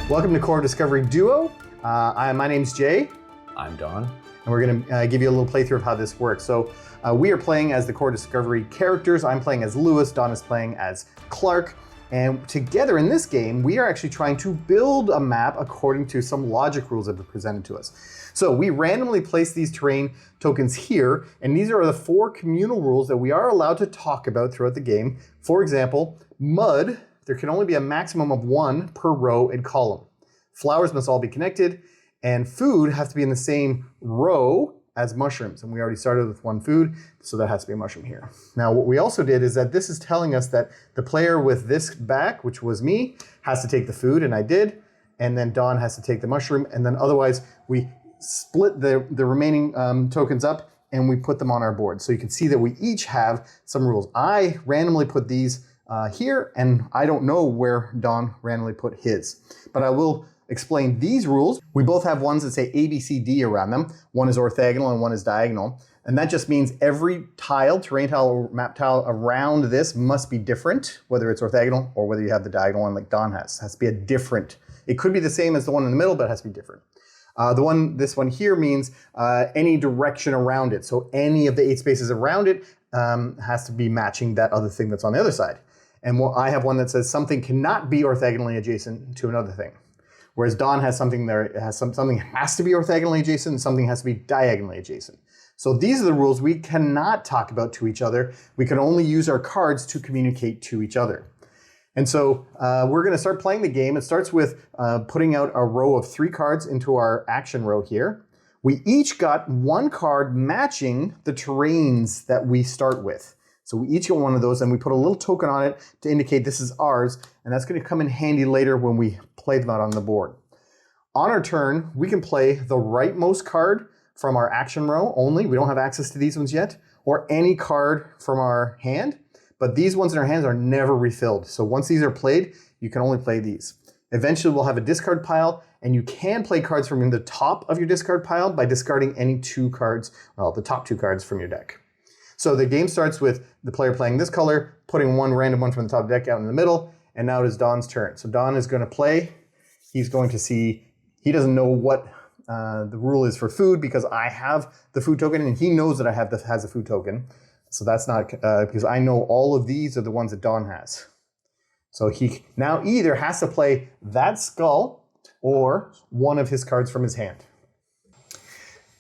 Welcome to Core Discovery Duo. My name's Jay. I'm Don. And we're going to give you a little playthrough of how this works. So we are playing as the Core Discovery characters. I'm playing as Lewis, Don is playing as Clark. And together in this game, we are actually trying to build a map according to some logic rules that have been presented to us. So we randomly place these terrain tokens here, and these are the 4 communal rules that we are allowed to talk about throughout the game. For example, mud, there can only be a maximum of 1 per row and column. Flowers must all be connected, and food has to be in the same row as mushrooms. And we already started with 1 food, so that has to be a mushroom here. Now, what we also did is that this is telling us that the player with this back, which was me, has to take the food, and I did, and then Don has to take the mushroom, and then otherwise we split the remaining tokens up and we put them on our board. So you can see that we each have some rules. I randomly put these here, and I don't know where Don randomly put his, but I will explain these rules. We both have ones that say A, B, C, D around them. One is orthogonal and one is diagonal. And that just means every tile, terrain tile or map tile around this must be different, whether it's orthogonal or whether you have the diagonal one like Don has. It has to be a different. It could be the same as the one in the middle, but it has to be different. This one here means any direction around it. So any of the 8 spaces around it has to be matching that other thing that's on the other side. And I have one that says something cannot be orthogonally adjacent to another thing. Whereas Don has something there, something has to be orthogonally adjacent and something has to be diagonally adjacent. So these are the rules we cannot talk about to each other. We can only use our cards to communicate to each other. And so we're going to start playing the game. It starts with putting out a row of 3 cards into our action row here. We each got 1 card matching the terrains that we start with. So we each get one of those, and we put a little token on it to indicate this is ours, and that's going to come in handy later when we play them out on the board. On our turn, we can play the rightmost card from our action row only. We don't have access to these ones yet, or any card from our hand, but these ones in our hands are never refilled. So once these are played, you can only play these. Eventually, we'll have a discard pile, and you can play cards from the top of your discard pile by discarding any 2 cards, well, the top 2 cards from your deck. So the game starts with the player playing this color, putting 1 random one from the top of the deck out in the middle, and now it is Don's turn. So Don is going to play. He's going to see, he doesn't know what the rule is for food because I have the food token, and he knows that I have has a food token. So that's not, because I know all of these are the ones that Don has. So he now either has to play that skull or one of his cards from his hand.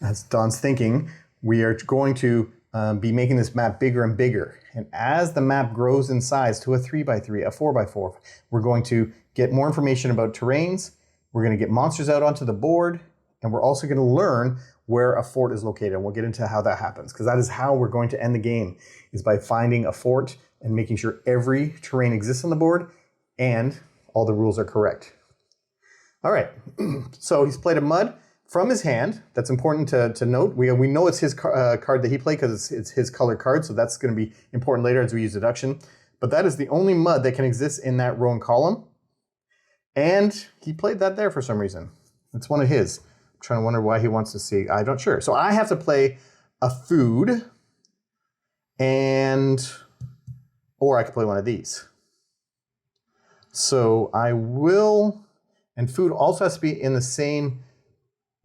As Don's thinking, we are going to be making this map bigger and bigger. And as the map grows in size to a 3x3, a 4x4, we're going to get more information about terrains. We're going to get monsters out onto the board. And we're also going to learn where a fort is located. And we'll get into how that happens, because that is how we're going to end the game, is by finding a fort and making sure every terrain exists on the board and all the rules are correct. All right, so he's played a mud from his hand. That's important to note. We know it's his card that he played because it's his color card, so that's going to be important later as we use deduction. But that is the only mud that can exist in that row and column. And he played that there for some reason. It's one of his. I'm trying to wonder why he wants to see. I'm not sure. So I have to play a food, or I could play one of these. So I will, and food also has to be in the same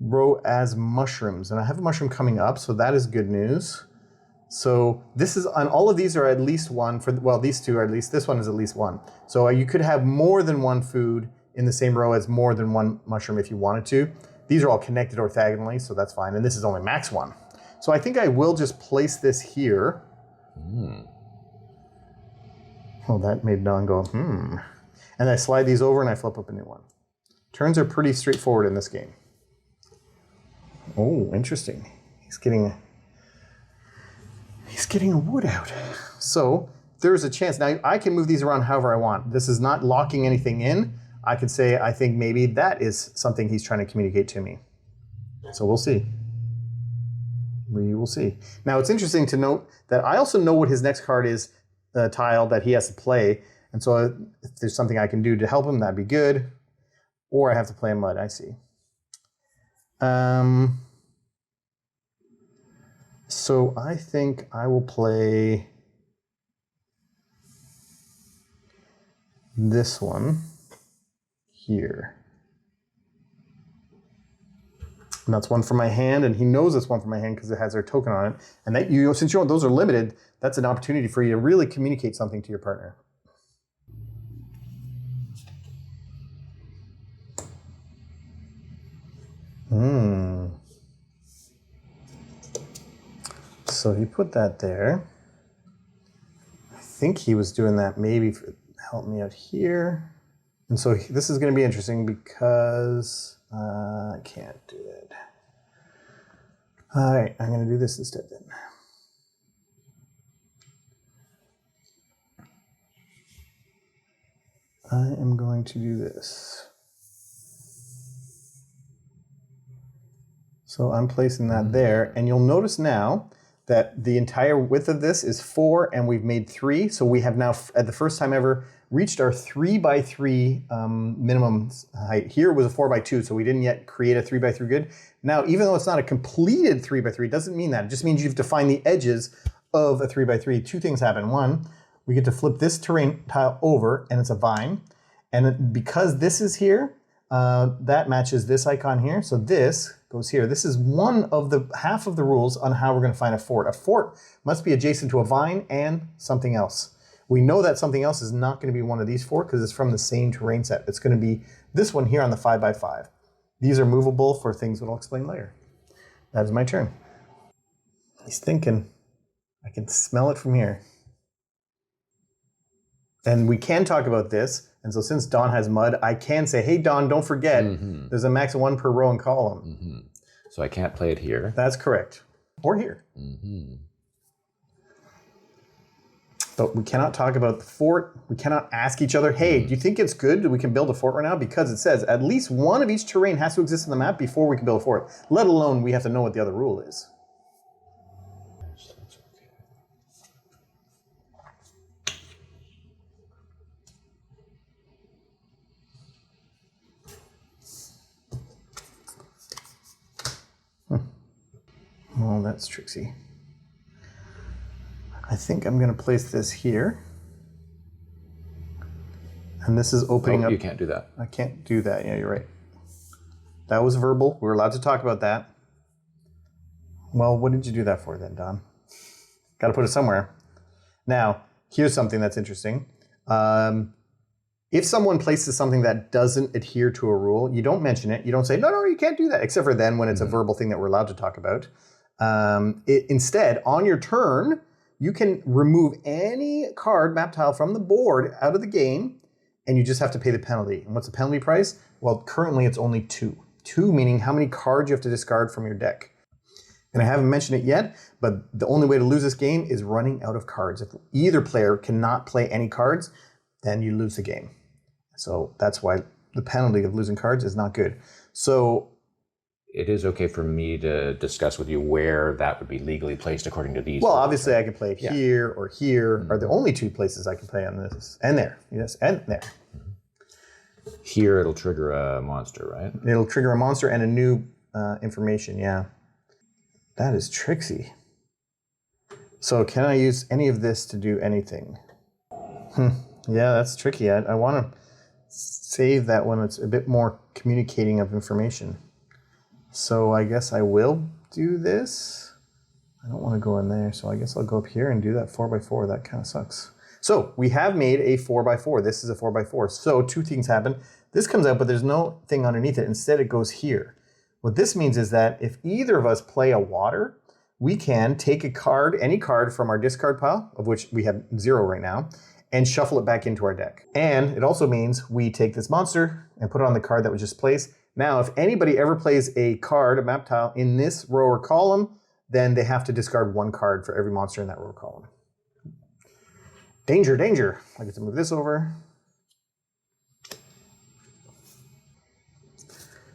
row as mushrooms, and I have a mushroom coming up, so that is good news. So this is, on all of these are at least 1 for, well, these 2 are at least, this one is at least 1. So you could have more than 1 food in the same row as more than 1 mushroom if you wanted to. These are all connected orthogonally, so that's fine, and this is only max 1. So I think I will just place this here. Oh, that made Don go, And I slide these over and I flip up a new one. Turns are pretty straightforward in this game. Oh, interesting. He's getting a wood out. So there's a chance. Now I can move these around however I want. This is not locking anything in. I could say, I think maybe that is something he's trying to communicate to me. So we'll see. We will see. Now it's interesting to note that I also know what his next card is, the tile that he has to play. And so if there's something I can do to help him, that'd be good. Or I have to play a mud, I see. So I think I will play this one here. And that's one from my hand, and he knows it's one from my hand because it has their token on it. And that since those are limited, that's an opportunity for you to really communicate something to your partner. So he put that there. I think he was doing that maybe for help me out here. And so this is going to be interesting because I can't do it. All right, I'm going to do this instead then. I am going to do this. So I'm placing that there, and you'll notice now that the entire width of this is 4, and we've made 3. So we have now, at the first time ever, reached our 3x3 minimum height. Here it was a 4x2, so we didn't yet create a 3x3 grid. Now, even though it's not a completed 3x3, it doesn't mean that. It just means you've defined the edges of a 3x3. Two things happen. One, we get to flip this terrain tile over, and it's a vine. And because this is here, that matches this icon here. So this goes here. This is one of the half of the rules on how we're going to find a fort. A fort must be adjacent to a vine and something else. We know that something else is not going to be one of these 4 because it's from the same terrain set. It's going to be this one here on the 5x5. These are movable for things that I'll explain later. That is my turn. He's thinking. I can smell it from here. And we can talk about this. And so since Don has mud, I can say, hey, Don, don't forget, there's a max of 1 per row and column. So I can't play it here. That's correct. Or here. But we cannot talk about the fort. We cannot ask each other, hey, do you think it's good that we can build a fort right now? Because it says at least one of each terrain has to exist on the map before we can build a fort, let alone we have to know what the other rule is. Well, that's tricksy. I think I'm going to place this here. And this is opening up. You can't do that. I can't do that. Yeah, you're right. That was verbal. We were allowed to talk about that. Well, what did you do that for then, Don? Got to put it somewhere. Now, here's something that's interesting. If someone places something that doesn't adhere to a rule, you don't mention it. You don't say, no, you can't do that, except for then when it's a verbal thing that we're allowed to talk about. Instead, on your turn, you can remove any card map tile from the board out of the game, and you just have to pay the penalty. And what's the penalty price? Well, currently it's only 2. 2 meaning how many cards you have to discard from your deck. And I haven't mentioned it yet, but the only way to lose this game is running out of cards. If either player cannot play any cards, then you lose the game. So that's why the penalty of losing cards is not good. So it is okay for me to discuss with you where that would be legally placed according to these. Well, obviously I can play it here or here are the only 2 places I can play on this. And there. Yes, and there. Here it'll trigger a monster, right? It'll trigger a monster and a new information, yeah. That is tricksy. So can I use any of this to do anything? Yeah, that's tricky. I want to save that when it's a bit more communicating of information. So I guess I will do this. I don't want to go in there, so I guess I'll go up here and do that 4x4. That kind of sucks. So we have made a 4x4. This is a 4x4. So 2 things happen. This comes out, but there's no thing underneath it. Instead, it goes here. What this means is that if either of us play a water, we can take a card, any card from our discard pile, of which we have 0 right now, and shuffle it back into our deck. And it also means we take this monster and put it on the card that was just placed. Now, if anybody ever plays a card, a map tile, in this row or column, then they have to discard 1 card for every monster in that row or column. Danger, danger. I get to move this over.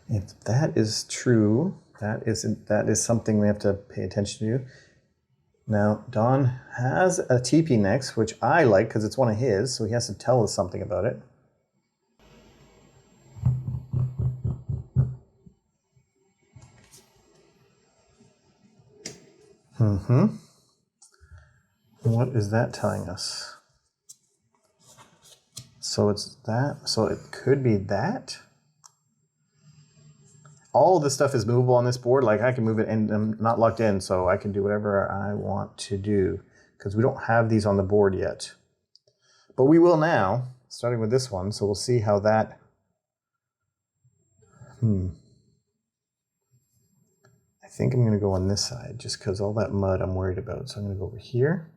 If that is true, that is something we have to pay attention to. Now, Don has a TP next, which I like because it's one of his, so he has to tell us something about it. What is that telling us? So it's that, so it could be that. all of this stuff is movable on this board. Like I can move it and I'm not locked in, so I can do whatever I want to do because we don't have these on the board yet. But we will now, starting with this one. So we'll see how that, I think I'm gonna go on this side just because all that mud I'm worried about. So I'm gonna go over here.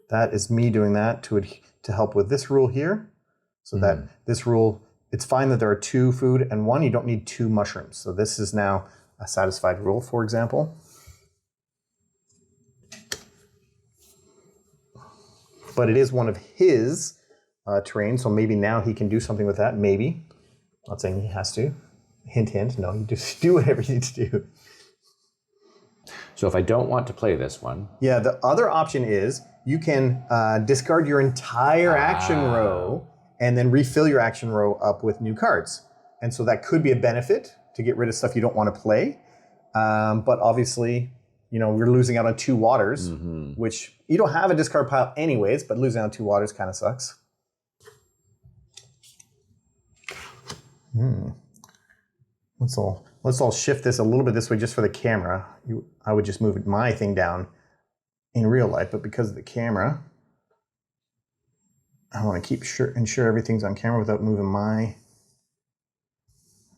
That is me doing that to help with this rule here. So that this rule, it's fine that there are 2 food and 1, you don't need 2 mushrooms. So this is now a satisfied rule, for example. But it is one of his terrain, so maybe now he can do something with that, maybe. Not saying he has to. Hint, hint, no, you just do whatever you need to do. So if I don't want to play this one. Yeah, the other option is you can discard your entire action row and then refill your action row up with new cards. And so that could be a benefit to get rid of stuff you don't want to play. But obviously, you know, we're losing out on 2 waters, which you don't have a discard pile anyways, but losing out on 2 waters kind of sucks. Let's all shift this a little bit this way just for the camera. I would just move my thing down in real life, but because of the camera, I want to keep ensure everything's on camera without moving my.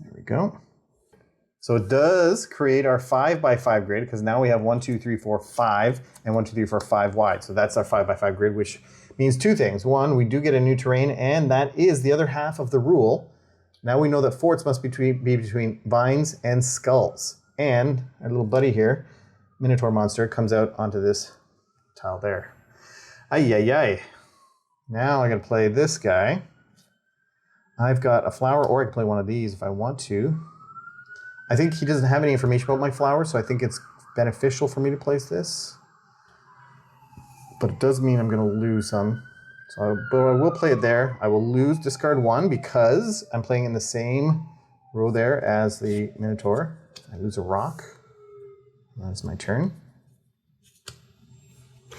There we go. So it does create our 5x5 grid because now we have 1, 2, 3, 4, 5, and 1, 2, 3, 4, 5 wide. So that's our 5x5 grid, which means 2 things. 1, we do get a new terrain, and that is the other half of the rule. Now we know that forts must be between vines and skulls. And our little buddy here, Minotaur monster, comes out onto this tile there. Ay, ay, ay. Now I gotta play this guy. I've got a flower, or I can play one of these if I want to. I think he doesn't have any information about my flower, so I think it's beneficial for me to place this. But it does mean I'm gonna lose some. But I will play it there. I will lose discard 1 because I'm playing in the same row there as the Minotaur. I lose a rock. That's my turn.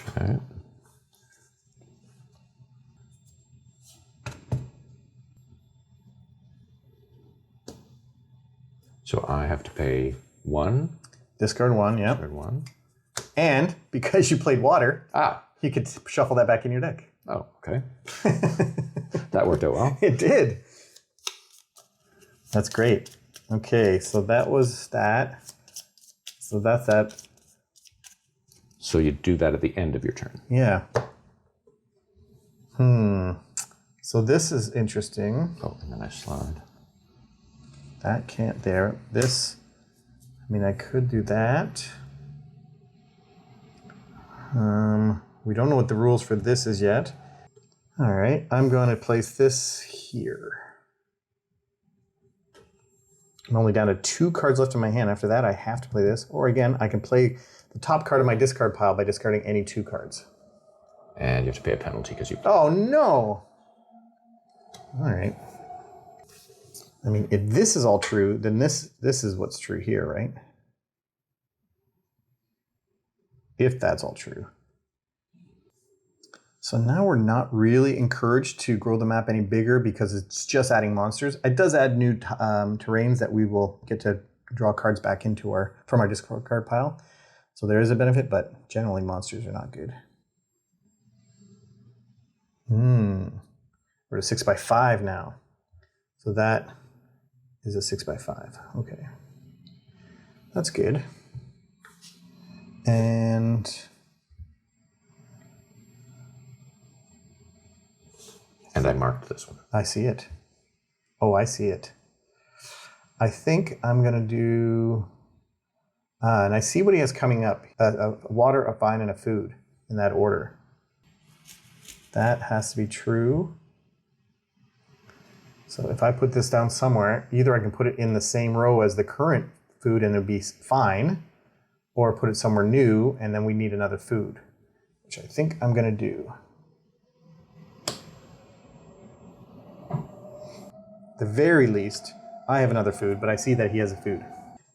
Okay. So I have to pay 1. Discard 1, yeah. Discard 1. And because you played water, you could shuffle that back in your deck. Oh, okay. That worked out well. It did. That's great. Okay, so that was that. So that's that. So you do that at the end of your turn. Yeah. So this is interesting. Oh, and then I slide. That can't there. This, I mean, I could do that. We don't know what the rules for this is yet. All right, I'm going to place this here. I'm only down to 2 cards left in my hand. After that, I have to play this. Or again, I can play the top card of my discard pile by discarding any 2 cards. And you have to pay a penalty because you... Oh, no! All right. I mean, if this is all true, then this is what's true here, right? If that's all true. So now we're not really encouraged to grow the map any bigger because it's just adding monsters. It does add new terrains that we will get to draw cards back into from our discard card pile. So there is a benefit, but generally monsters are not good. We're at 6x5 now. So that is a 6x5. Okay. That's good. And I marked this one. I see it. Oh, I see it. I think I'm going to do... and I see what he has coming up. A water, a vine, and a food in that order. That has to be true. So if I put this down somewhere, either I can put it in the same row as the current food and it'll be fine, or put it somewhere new and then we need another food, which I think I'm going to do. At the very least, I have another food, but I see that he has a food.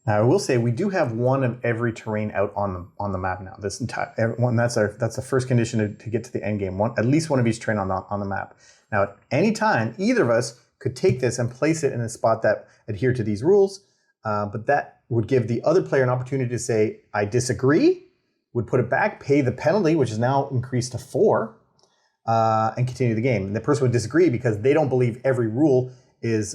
Now I will say we do have one of every terrain out on the map now. This entire one, that's the first condition to get to the end game. At least one of each terrain on the map. Now at any time, either of us could take this and place it in a spot that adhere to these rules. but that would give the other player an opportunity to say, I disagree, would put it back, pay the penalty, which is now increased to 4, and continue the game. And the person would disagree because they don't believe every rule is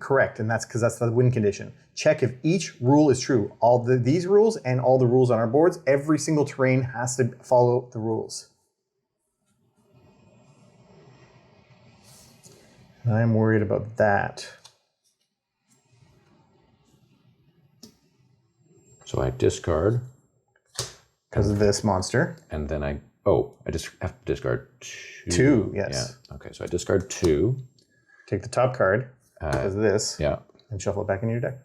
correct, and that's because that's the win condition. Check if each rule is true. These rules and all the rules on our boards, every single terrain has to follow the rules. And I'm worried about that. So I discard. Because of this monster. And then I just have to discard 2. 2, yes. Yeah. Okay, so I discard 2. Take the top card because of this. Yeah. And shuffle it back into your deck.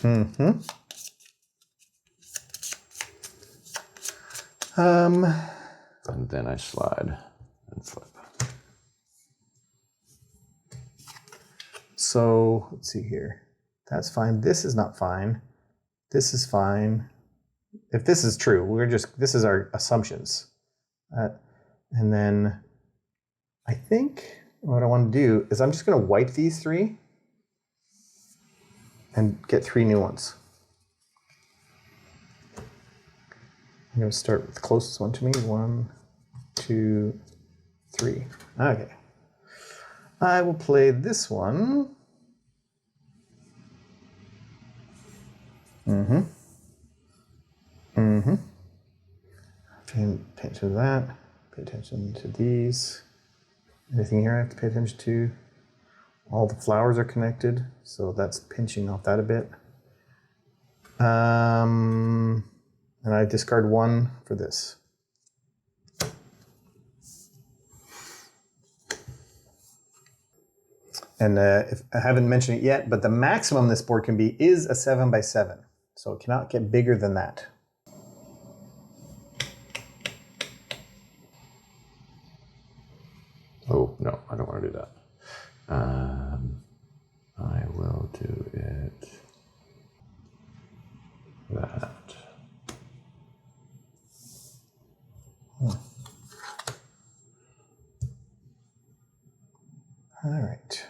And then I slide and flip. So let's see here. That's fine. This is not fine. This is fine. If this is true, this is our assumptions. And then I think what I want to do is I'm just going to wipe these 3 and get 3 new ones. I'm going to start with the closest one to me. 1, 2, 3. Okay. I will play this one. Pay attention to that. Pay attention to these. Anything here I have to pay attention to? All the flowers are connected, so that's pinching off that a bit. And I discard 1 for this. And if I haven't mentioned it yet, but the maximum this board can be is a 7x7. So it cannot get bigger than that. Oh, no, I don't want to do that. I will do it that. All right.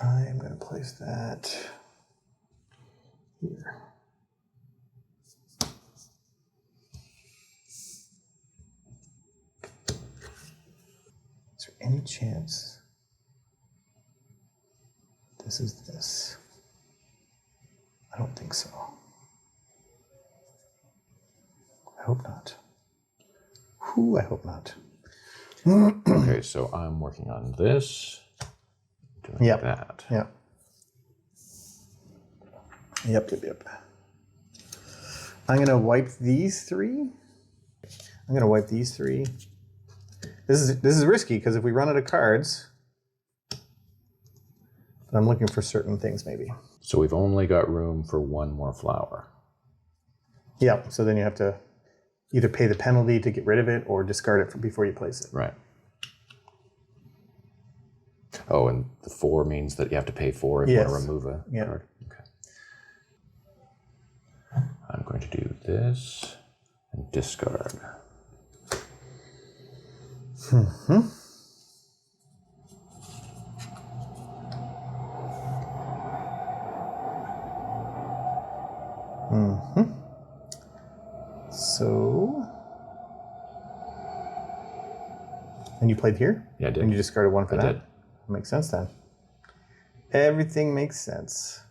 I am going to place that here. Is there any chance this is this? I don't think so. I hope not. I hope not. Okay, so I'm working on this. Doing that. Yep. I'm going to wipe these 3. This is risky because if we run out of cards, I'm looking for certain things maybe. So we've only got room for 1 more flower. Yeah, so then you have to either pay the penalty to get rid of it or discard it before you place it. Right. Oh, and the 4 means that you have to pay 4 if you want to remove a card. Okay. I'm going to do this and discard. So, and you played here? Yeah, I did. And you discarded 1 for that? I did. Makes sense then. Everything makes sense.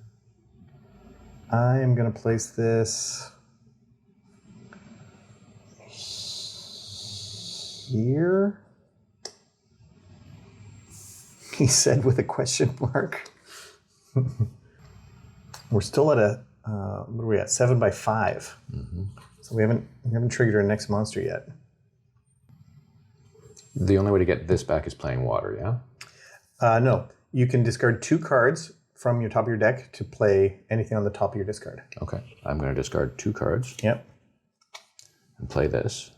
I am going to place this here. He said with a question mark. We're still at a what are we at? 7x5. So we haven't triggered our next monster yet. The only way to get this back is playing water, yeah? No, you can discard 2 cards from your top of your deck to play anything on the top of your discard. Okay, I'm going to discard 2 cards. Yep. And play this.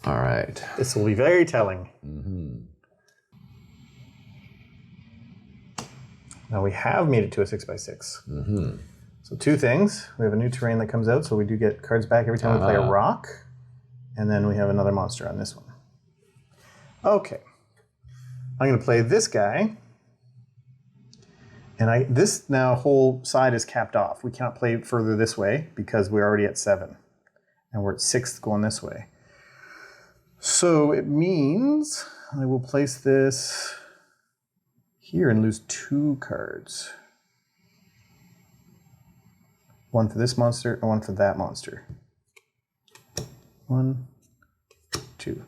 All right. This will be very telling. Now we have made it to a 6x6. So 2 things. We have a new terrain that comes out, so we do get cards back every time we play a rock. And then we have another monster on this one. Okay. I'm going to play this guy. And this now whole side is capped off. We cannot play further this way because we're already at 7. And we're at 6 going this way. So it means I will place this here and lose 2 cards. One for this monster and one for that monster. 1, 2.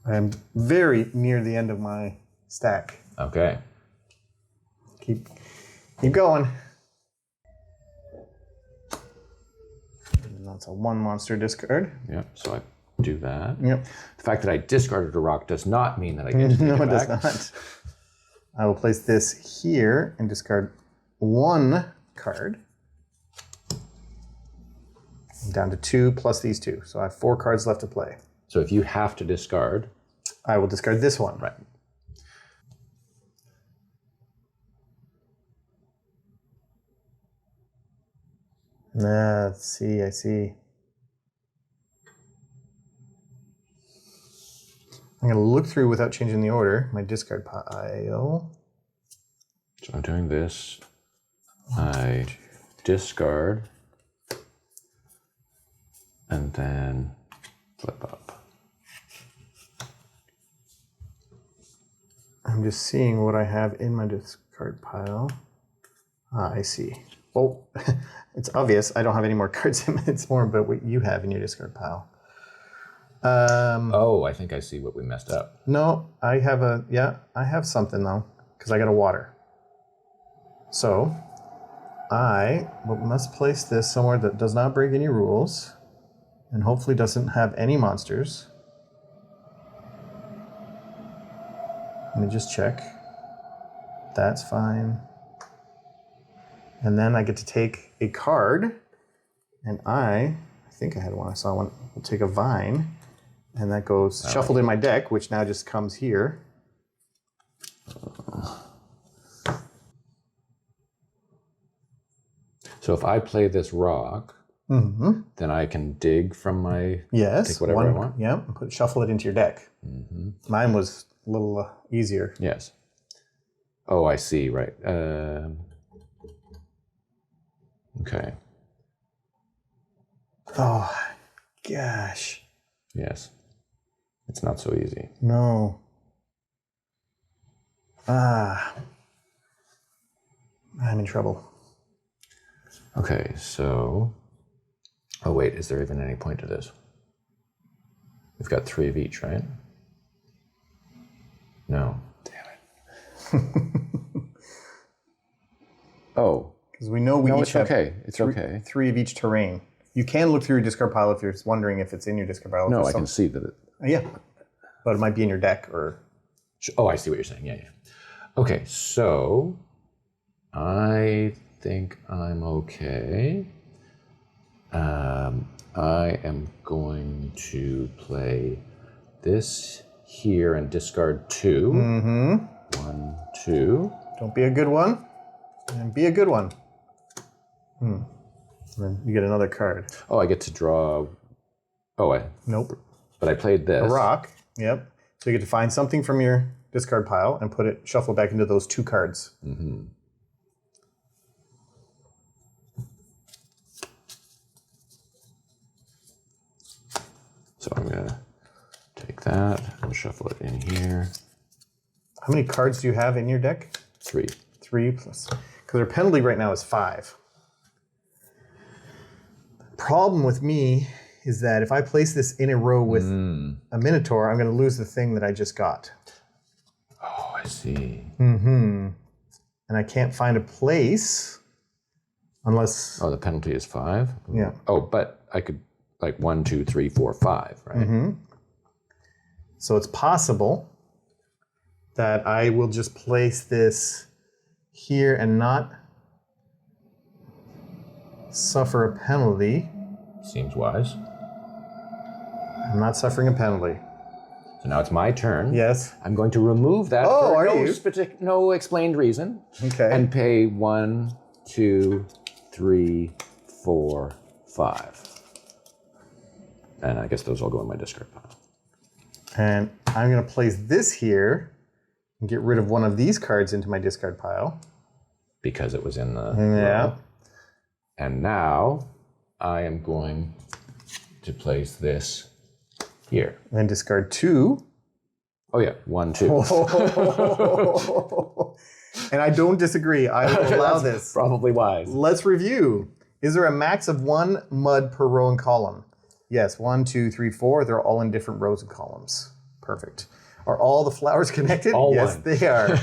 I'm very near the end of my stack. Okay. Keep going. And that's a 1 monster discard. Yeah, so I do that. Yep. The fact that I discarded a rock does not mean that I get to take No, it it does back. not. I will place this here and discard 1 card. I'm down to 2 plus these 2. So I have 4 cards left to play. So if you have to discard... I will discard this one. Right. Let's see, I see. I'm going to look through without changing the order. My discard pile. So I'm doing this. I discard. And then flip up. I'm just seeing what I have in my discard pile. I see. Well, it's obvious I don't have any more cards in it. It's more about what you have in your discard pile. Oh, I think I see what we messed up. No, I have something though, because I got a water. So I must place this somewhere that does not break any rules and hopefully doesn't have any monsters. Let me just check. That's fine. And then I get to take a card, and I think I had one. I saw one. We'll take a vine, and that goes shuffled in my deck, which now just comes here. So if I play this rock, then I can dig from my... Yes. Take whatever I want? Yeah, and shuffle it into your deck. Mine was a little easier. Yes. Oh, I see, right. Okay. Oh, gosh. Yes. It's not so easy. No. I'm in trouble. Okay, so... Oh, wait, is there even any point to this? We've got 3 of each, right? No. Damn it. Oh. Because we know we each it's have okay. It's okay. 3 of each terrain. You can look through your discard pile if you're wondering if it's in your discard pile. No, I can see that it... Yeah, but it might be in your deck or... Oh, I see what you're saying. Yeah. Okay, so I think I'm okay. I am going to play this here and discard 2. 1, 2. Don't be a good one. And be a good one. And then you get another card. Oh, I get to draw... Oh, Nope. But I played this. A rock. Yep. So you get to find something from your discard pile and shuffle back into those 2 cards. So I'm going to take that and shuffle it in here. How many cards do you have in your deck? 3. 3 plus... Because our penalty right now is 5. The problem with me is that if I place this in a row with a Minotaur, I'm going to lose the thing that I just got. Oh, I see. And I can't find a place unless... Oh, the penalty is 5? Yeah. Oh, but I could, like 1, 2, 3, 4, 5, right? So it's possible that I will just place this here and not suffer a penalty. Seems wise. I'm not suffering a penalty. So now it's my turn. Yes. I'm going to remove that Oh, for are no, you? No explained reason. Okay. And pay 1, 2, 3, 4, 5. And I guess those all go in my discard pile. And I'm going to place this here and get rid of one of these cards into my discard pile. Because it was in the Yeah. row. And now I am going to place this here. And then discard 2. Oh yeah, 1, 2. And I don't disagree. I will allow this. Probably wise. Let's review. Is there a max of 1 mud per row and column? Yes, 1, 2, 3, 4. They're all in different rows and columns. Perfect. Are all the flowers connected? All yes, one. they are.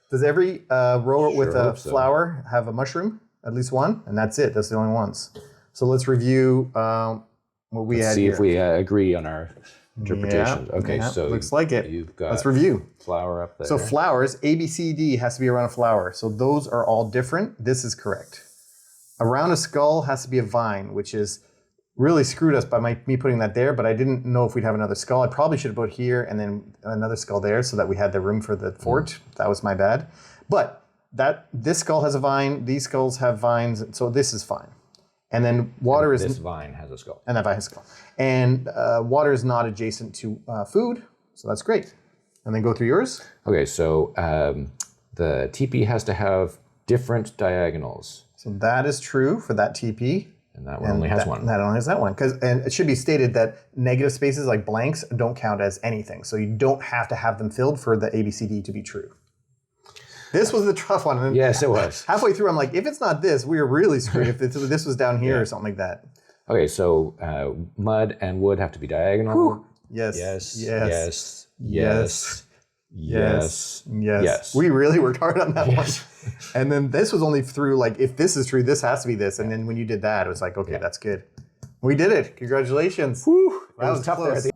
Does every row with a hope so. flower have a mushroom? At least one? And that's it. That's the only ones. So let's review what we had See here. if we agree on our interpretations. Okay, yeah, so looks like it. You've got Let's review. flower up there. So flowers, A, B, C, D has to be around a flower. So those are all different. This is correct. Around a skull has to be a vine, which is really screwed us by me putting that there, but I didn't know if we'd have another skull. I probably should have put here and then another skull there so that we had the room for the fort. That was my bad. But this skull has a vine, these skulls have vines, so this is fine. And then water is... This vine has a skull. And that vine has a skull. And water is not adjacent to food, so that's great. And then go through yours. Okay, so the TP has to have different diagonals. So that is true for that TP. And that one only has one. That only has that one. And it should be stated that negative spaces like blanks don't count as anything. So you don't have to have them filled for the ABCD to be true. This was the tough one. And yes, it was. Halfway through, I'm like, if it's not this, we are really screwed. If this was down here or something like that. Okay, so mud and wood have to be diagonal. Yes. Yes. Yes. Yes. Yes. Yes. Yes. We really worked hard on that one. And then this was only through, like, if this is true, this has to be this. And then when you did that, it was like, okay, that's good. We did it. Congratulations. Whew, that was tough close. there.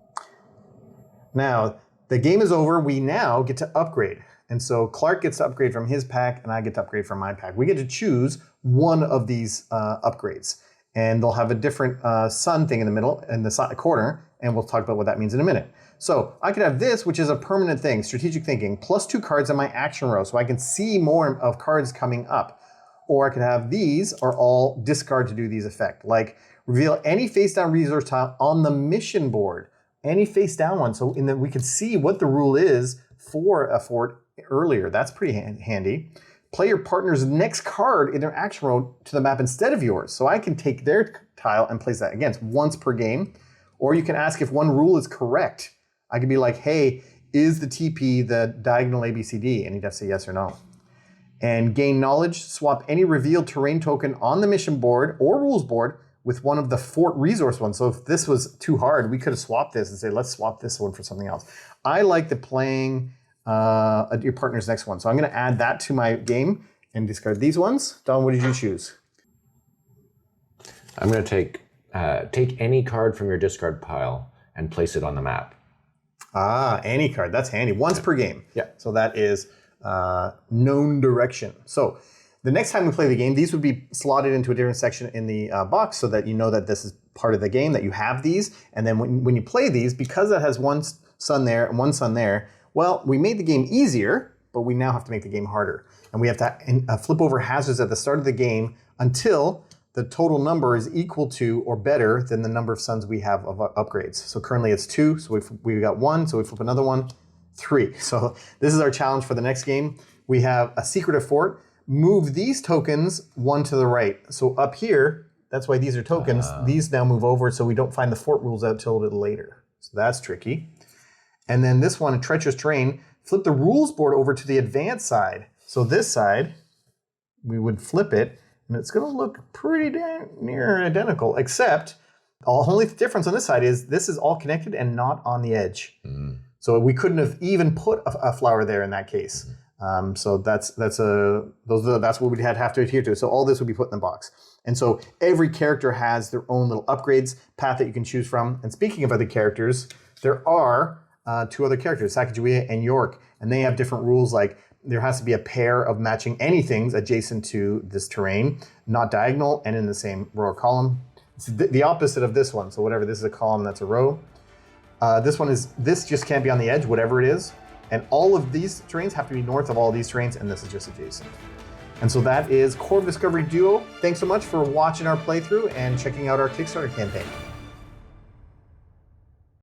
Now, the game is over. We now get to upgrade. And so Clark gets to upgrade from his pack, and I get to upgrade from my pack. We get to choose one of these upgrades. And they'll have a different sun thing in the middle, in the corner, and we'll talk about what that means in a minute. So I could have this, which is a permanent thing, strategic thinking, plus 2 cards in my action row, so I can see more of cards coming up. Or I could have these are all discard to do these effect, like reveal any face down resource tile on the mission board, any face down one. So we can see what the rule is for a fort earlier. That's pretty handy. Play your partner's next card in their action row to the map instead of yours. So I can take their tile and place that. Again, it's once per game. Or you can ask if one rule is correct. I could be like, hey, is the TP the diagonal ABCD? And he'd have to say yes or no. And gain knowledge, swap any revealed terrain token on the mission board or rules board with one of the fort resource ones. So if this was too hard, we could have swapped this and say, let's swap this one for something else. I like the playing your partner's next one. So I'm going to add that to my game and discard these ones. Don, what did you choose? I'm going to take any card from your discard pile and place it on the map. Ah, any card. That's handy. Once per game. Yeah. So that is known direction. So the next time we play the game, these would be slotted into a different section in the box so that you know that this is part of the game, that you have these. And then when you play these, because it has one sun there and one sun there, well, we made the game easier, but we now have to make the game harder. And we have to flip over hazards at the start of the game until the total number is equal to or better than the number of suns we have of upgrades. So currently it's 2, so we've got 1, so we flip another one, 3. So this is our challenge for the next game. We have a secretive fort. Move these tokens 1 to the right. So up here, that's why these are tokens. These now move over so we don't find the fort rules out till a little later. So that's tricky. And then this one, treacherous terrain, flip the rules board over to the advanced side. So this side, we would flip it, and it's going to look pretty near identical, except the only difference on this side is this is all connected and not on the edge. So we couldn't have even put a flower there in that case. So that's what we'd have to adhere to. So all this would be put in the box. And so every character has their own little upgrades path that you can choose from. And speaking of other characters, there are 2 other characters, Sacagawea and York, and they have different rules, like there has to be a pair of matching anythings adjacent to this terrain, not diagonal and in the same row or column. It's the opposite of this one. So whatever, this is a column, that's a row. This just can't be on the edge, whatever it is. And all of these terrains have to be north of all these terrains, and this is just adjacent. And so that is Core of Discovery Duo. Thanks so much for watching our playthrough and checking out our Kickstarter campaign.